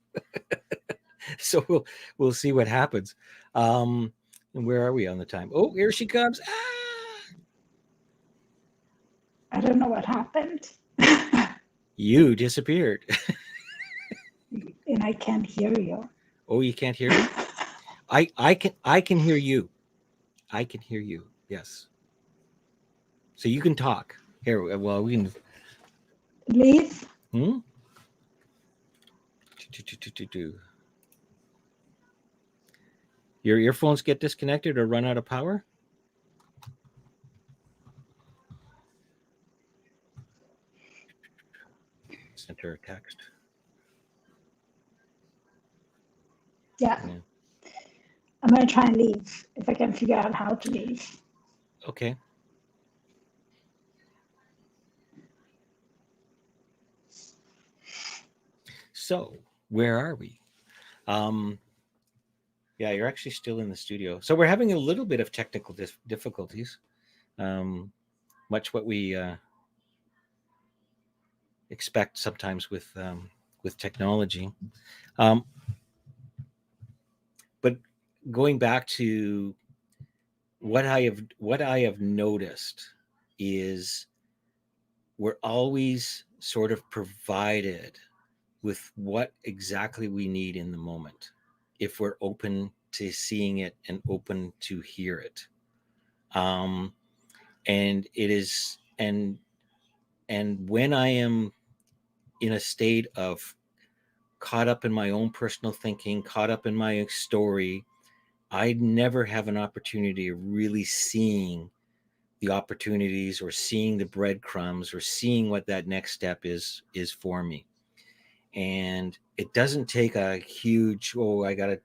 So we'll see what happens. And where are we on the time? Oh, here she comes. Ah! I don't know what happened. You disappeared. And I can't hear you. Oh, you can't hear me? I can hear you. I can hear you. Yes. So you can talk. Here, well, we can. Leave. Hmm? Your earphones get disconnected or run out of power? Sent her a text. Yeah, Yeah. I'm gonna try and leave if I can figure out how to leave. Okay. So where are we? Um, yeah, you're actually still in the studio. So we're having a little bit of technical difficulties. Um, much what we expect sometimes with technology. Um, but going back to what I have noticed is we're always sort of provided with what exactly we need in the moment if we're open to seeing it and open to hear it. Um, and it is and when I am in a state of caught up in my own personal thinking, caught up in my story, I never have an opportunity of really seeing the opportunities or seeing the breadcrumbs or seeing what that next step is for me. And it doesn't take a huge, oh, I gotta,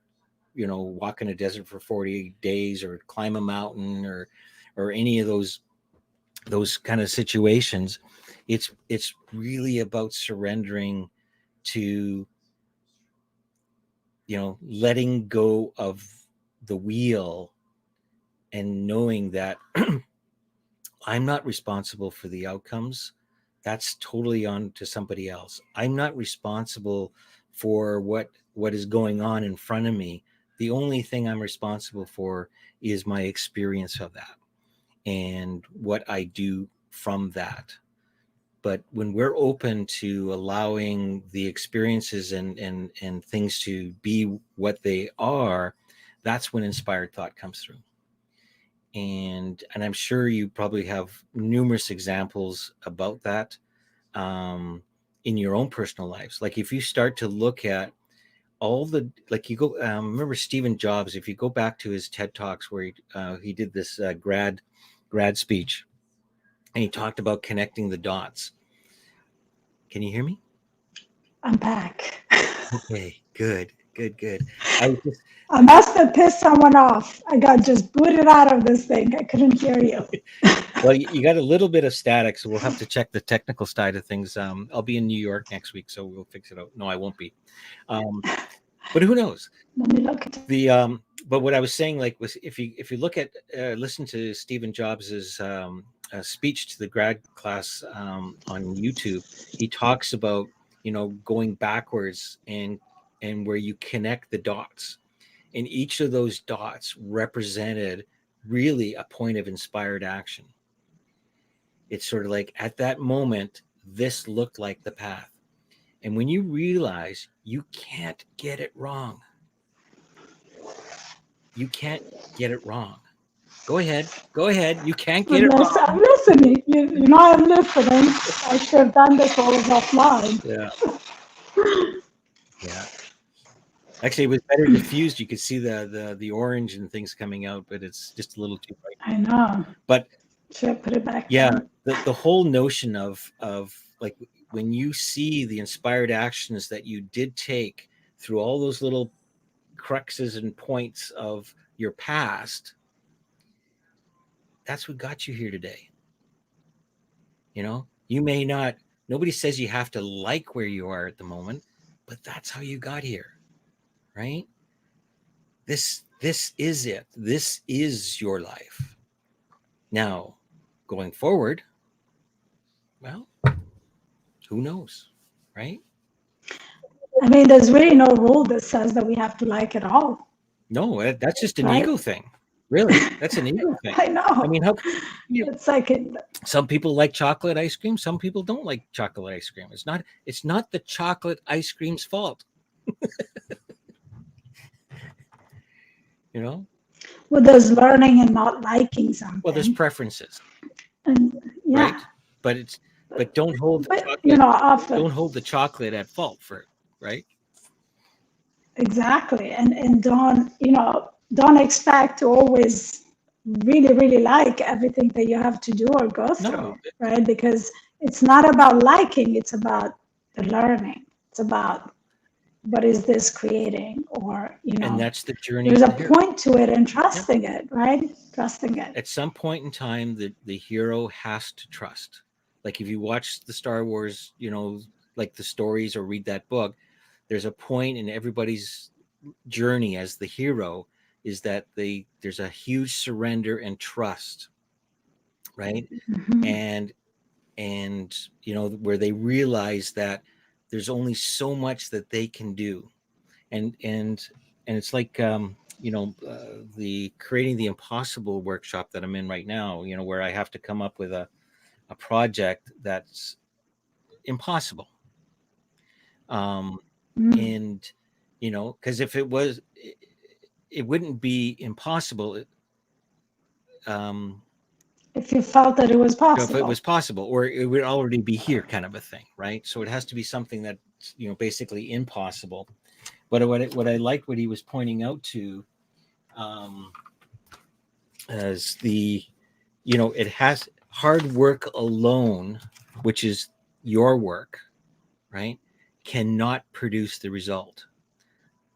walk in a desert for 40 days or climb a mountain or any of those kind of situations. It's really about surrendering to, letting go of the wheel and knowing that I'm not responsible for the outcomes. That's totally on to somebody else. I'm not responsible for what is going on in front of me. The only thing I'm responsible for is my experience of that. and what I do from that. But when we're open to allowing the experiences and things to be what they are, that's when inspired thought comes through. And I'm sure you probably have numerous examples about that, um, in your own personal lives. Like if you start to look at all the, like you go, remember Stephen Jobs, if you go back to his TED Talks where he did this grad speech, and he talked about connecting the dots. Can you hear me? I'm back. Okay, good, good, good. I was just, I must have pissed someone off. I got just booted out of this thing. I couldn't hear you. well, you got a little bit of static, so we'll have to check the technical side of things. I'll be in New York next week, so we'll fix it out. No, I won't be. Um, but who knows? Let me look at it. But what I was saying, like, was if you look at listen to Stephen Jobs's speech to the grad class on YouTube, he talks about going backwards and where you connect the dots, and each of those dots represented really a point of inspired action. It's sort of like at that moment, this looked like the path, and when you realize you can't get it wrong, you can't get it wrong. Go ahead. Go ahead. You can't get it I'm wrong. listening. You know I'm listening. I should have done this all offline. Yeah. Yeah. Actually, it was better diffused. You could see the orange and things coming out, but it's just a little too bright. I know. But Should I put it back yeah, down? the whole notion of like when you see the inspired actions that you did take through all those little cruxes and points of your past, that's what got you here today. You may not, nobody says you have to like where you are at the moment, but that's how you got here, right? This is it. This is your life. Now, going forward, well, who knows, right? I mean, there's really no rule that says that we have to like it all, No, that's just an right? ego thing. Really, that's an ego thing. I I know. mean, how It's like, some people like chocolate ice cream, some people don't like chocolate ice cream. It's not the chocolate ice cream's fault, you know? well, there's learning and not liking Well, there's something. preferences, And right? yeah, But don't hold the but chocolate often, don't hold the chocolate at fault for it, right? exactly. And don't expect to always really, really like everything that you have to do or go No, through, right? Because it's not about liking, it's about the learning. It's about what is this creating, or and that's the journey there's of a the hero. point to it, and Yeah. trusting it, right? Trusting it. At some point in time, the hero has to trust. Like if you watch the Star Wars, like the stories or read that book, there's a point in everybody's journey as the hero is that there's a huge surrender and trust, right? Mhm. And where they realize that there's only so much that they can do, and it's like the creating the impossible workshop that I'm in right now, where I have to come up with a project that's impossible. um Mm. and because if it wouldn't be impossible, um If you felt that it was if it was possible. possible, or it would already be here, kind of a thing, right? So it has to be something that's basically impossible. But what I liked what he was pointing out to, um, as it has hard work alone, which is your work, right, cannot produce the result.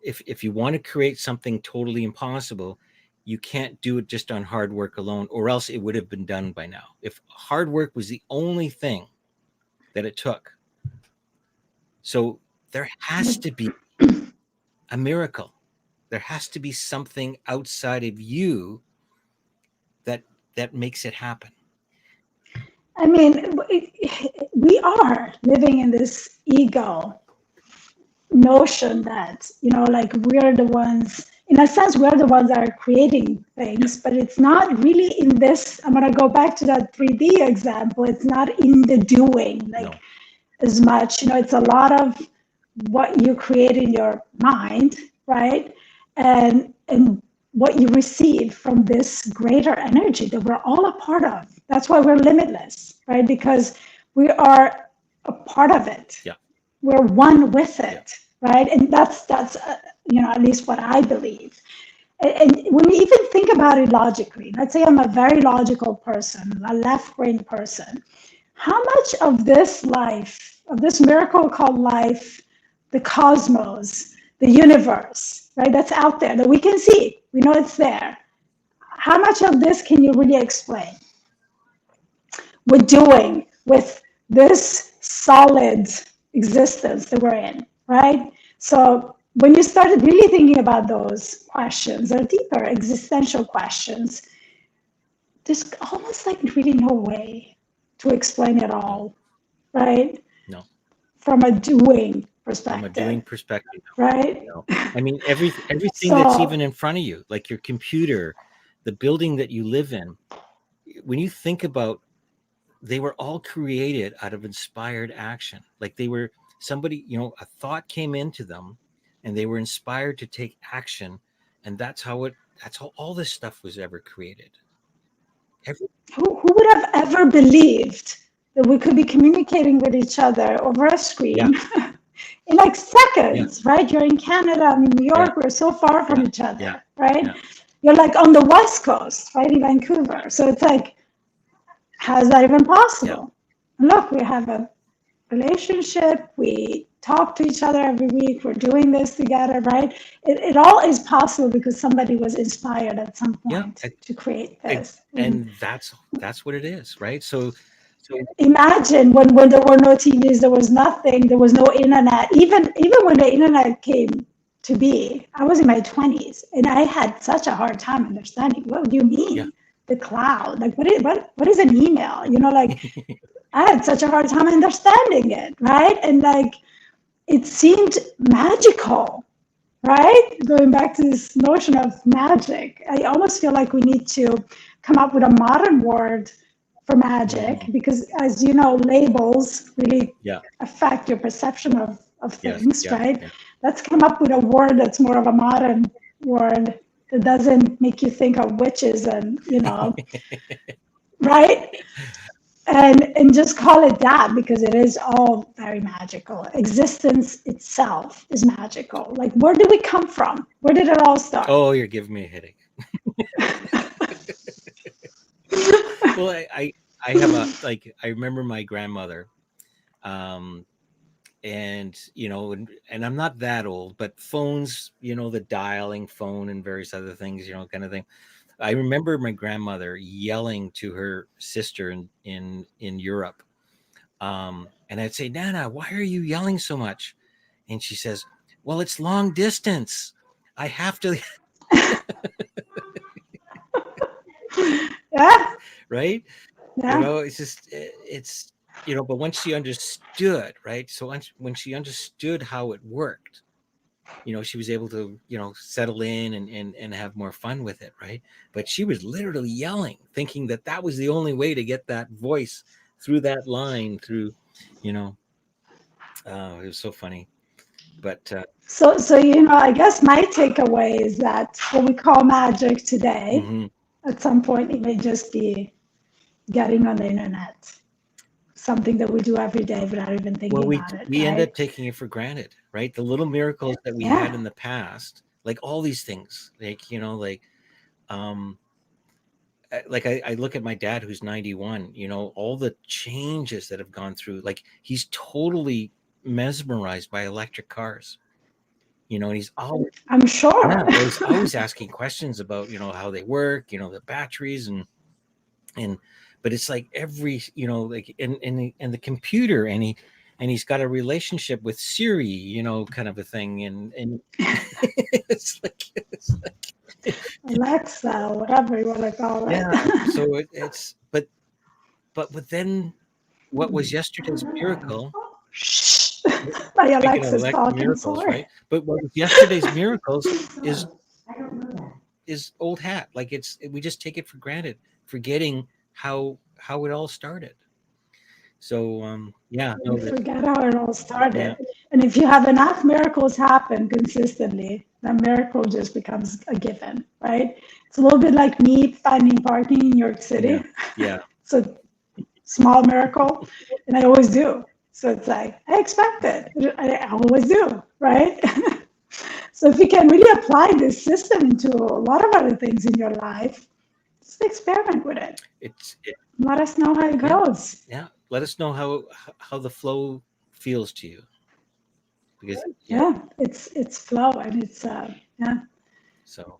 If you want to create something totally impossible, you can't do it just on hard work alone, or else it would have been done by now. If hard work was the only thing that it took, so there has to be a miracle. There has to be something outside of you that makes it happen. I mean, we are living in this ego notion that, like we're the ones, in a sense, we're the ones that are creating things, but it's not really in this. I'm going to go back to that 3D example. It's not in the doing, like No. as much, it's a lot of what you create in your mind, right? And what you receive from this greater energy that we're all a part of. That's why we're limitless, right? Because we are a part of it. Yeah. We're one with it, right? And that's at least what I believe. And when you even think about it logically, let's say I'm a very logical person, a left-brain person, how much of this life, of this miracle called life, the cosmos, the universe, right, that's out there that we can see, we know it's there, how much of this can you really explain with doing with this solid existence that we're in, right? So when you started really thinking about those questions or deeper existential questions, there's almost like really no way to explain it all, right? No. From a doing From a doing perspective, perspective, right? no. I mean, everything that's So, even in front of you, like your computer, the building that you live in, when you think about, they were all created out of inspired action. Like they were somebody, a thought came into them and they were inspired to take action. And that's how all this stuff was ever created. Every, who would have ever believed that we could be communicating with each other over a yeah, screen in like yeah, seconds, right? You're in Canada, I'm in New yeah, York, we're so far from yeah, each yeah, other, right? yeah, You're like on the West Coast, right, in Vancouver. So it's like, how is that even yeah, possible? And look, we have a relationship, we talk to each other every week, we're doing this together, right? It all is possible because somebody was inspired at some yeah. point to create this. And that's what it is, right? So Imagine when there were no TVs, there was nothing, there was no internet. Even when the internet came to be, I was in my 20s and I had such a hard time understanding what do you yeah, mean the cloud? Like what is an email? Like I had such a hard time understanding it, right? And like it seemed magical, right? Going back to this notion of magic, I almost feel like we need to come up with a modern word for magic mhm, because, as you know, labels really yeah, affect your perception of yes, things, yeah, right? yeah. Let's come up with a word that's more of a modern word that doesn't make you think of witches and, right? And just call it that because it is all very magical. Existence itself is magical. Like, where did we come from? Where did it all start? Oh, you're giving me a headache. Well, I have a, like, I remember my grandmother, um, and I'm not that old, but phones, the dialing phone and various other things, kind of thing. I remember my grandmother yelling to her sister in Europe, and I'd say, "Nana, why are you yelling so much?" And she says, "Well, it's long distance. I have to." Yeah, Right? yeah. It's just it's but once she understood, right? So when she understood how it worked, she was able to settle in and have more fun with it, right? But she was literally yelling, thinking that that was the only way to get that voice through that line through, you know it was so funny. But So I guess my takeaway is that what we call magic today, mhm. at some point, it may just be getting on the internet, something that we do every day without even Well, thinking we about it, we end right? up taking it for granted, right? The little miracles that we had Yeah. in the past, like all these things, like um I look at my dad who's 91, all the changes that have gone through, like he's totally mesmerized by electric cars, and he's always, I'm yeah, sure. well, he's always asking questions about, how they work, the batteries and but it's like every, like and the computer, and he's got a relationship with Siri, kind of a thing, and it's like Alexa, whatever you want to call it. yeah, so it's but then what was yesterday's miracle? Shh. My Speaking of Alexa's electric talking, miracles, sorry. right? But what was yesterday's miracles is is old hat. Like we just take it for granted, forgetting how it all started. So yeah, We no, forget how it all yeah, started. And if you have enough miracles happen consistently, that miracle just becomes a given, right? It's a little bit like me finding parking in New York yeah, City. yeah, So small miracle, and I always do. So it's like, I expect it. I always do, right? So if you can really apply this system into a lot of other things in your life, just experiment with it. it, Let us know how it yeah, goes. yeah. Let us know how the flow feels to you, because yeah. Yeah, it's flow and it's yeah. So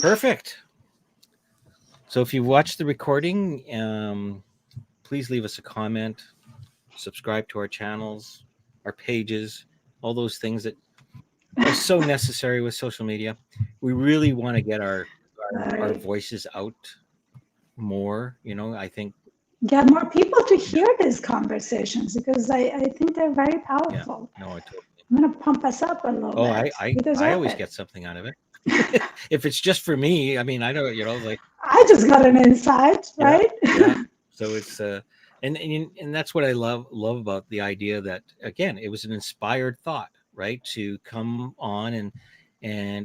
perfect. So if you watch the recording, please leave us a comment, subscribe to our channels, our pages, all those things that are so necessary with social media. We really want to get our Right. voices out more. I think Get more people to yeah, hear these conversations because I think they're very yeah. powerful. No, I totally. I'm gonna pump us up a little Oh, I bit. I You I deserve always it. get something out of it. If it's just for me, I mean, I know, like I just got an insight, yeah, right? yeah. So it's and that's what I love about the idea that, again, it was an inspired thought, right? To come on and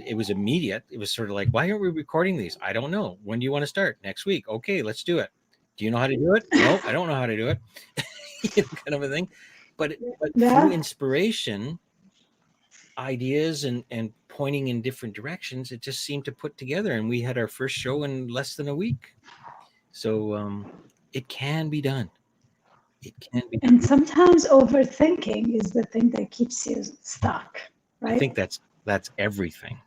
it was immediate. It was sort of like, why aren't we recording these? I don't know. When do you want to start? Next week. Okay, let's do it. Do you know how to do it? No, I don't know how to do it. Kind of a thing. But through Yeah. inspiration, ideas and pointing in different directions, it just seemed to put together, and we had our first show in less than a week. So it can be done. It can be done. And sometimes overthinking is the thing that keeps you stuck, I think right? that's everything.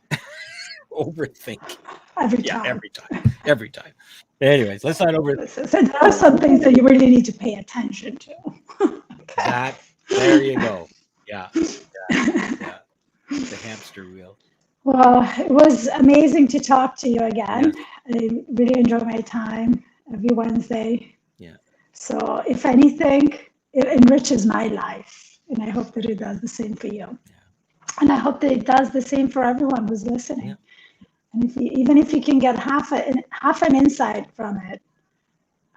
Overthink. Every Yeah, time. every time. Every time. Anyways, let's not over So there are some things that you really need to pay attention to. Okay. that. There you go. Yeah, yeah. The hamster wheel. Well, it was amazing to talk to you again. Yes. I really enjoy my time every Wednesday. Yeah. So, if anything, it enriches my life. And I hope that it does the same for you. Yeah. And I hope that it does the same for everyone who's Yeah. listening. And even if you can get half an insight from it,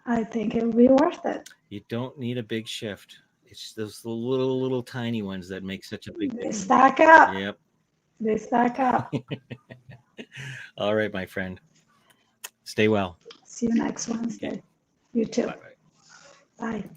I think it will be worth it. You don't need a big shift. It's those little tiny ones that make such a big They difference. stack up. Yep. They stack up. All right, my friend. Stay well. See you next Okay. Wednesday. You too. Bye bye. Bye.